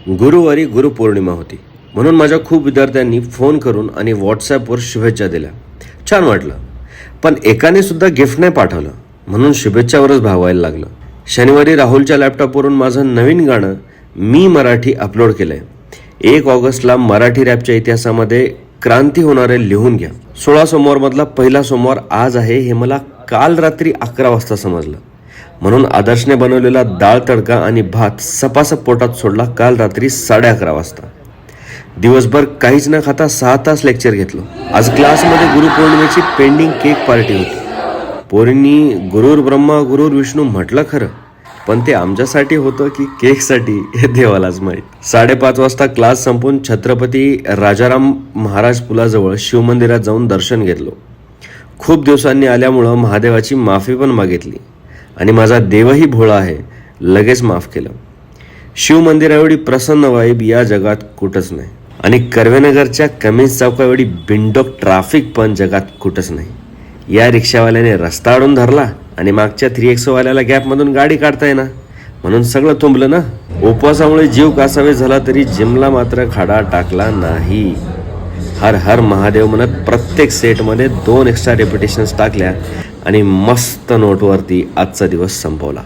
गुरुवारी गुरुपौर्णिमा होती, म्हणून माझ्या खूप विद्यार्थ्यांनी फोन करून आणि व्हॉट्सॲपवर शुभेच्छा दिल्या. छान वाटलं. पण एकाने सुद्धा गिफ्ट नाही पाठवलं, म्हणून शुभेच्छावरच भागवायला लागलं. शनिवारी राहुलच्या लॅपटॉपवरून माझं नवीन गाणं मी मराठी अपलोड केलं आहे. 1 ऑगस्टला मराठी रॅपच्या इतिहासामध्ये क्रांती होणार आहे, लिहून घ्या. 16 सोमवारमधला पहिला सोमवार आज आहे हे मला काल रात्री 11 वाजता समजलं. म्हणून आदर्शने बनवलेला डाळ तडका आणि भात सपासप पोटात सोडला काल रात्री 11:30 वाजता. दिवसभर काहीच न खाता 6 तास लेक्चर घेतलं. आज क्लासमध्ये गुरुपौर्णिमेची पेंडिंग केक पार्टी होती. पोरींनी गुरुर ब्रह्मा गुरुर विष्णू म्हटलं खरं, पण ते आमच्यासाठी होतं की केकसाठी हे देवालाच माहीत. 5:30 वाजता क्लास संपून छत्रपती राजाराम महाराज पुलाजवळ शिवमंदिरात जाऊन दर्शन घेतलं. खूप दिवसांनी आल्यामुळं महादेवाची माफी पण मागितली आणि माझा देवही भोळा आहे, लगेच माफ केलं. शिवमंदिराएवढी प्रसन्न वाईब या जगात कुठंच नाही आणि कर्वेनगरच्या कमिन्स चौकाएवढी बिंडोक ट्रॅफिक पण जगात कुठंच नाही. या रिक्षावाल्याने रस्ता अडून धरला आणि मागच्या 3XO वाल्याला गॅपमधून गाडी काढता येईना, म्हणून सगळं तुंबलं ना. उपवासामुळे जीव कासावे झाला तरी जिमला मात्र खाडा टाकला नाही. हर हर महादेव म्हणत प्रत्येक सेटमध्ये 2 एक्स्ट्रा रेपिटेशन्स टाकल्या आणि मस्त नोटवरती आजचा दिवस संपवला.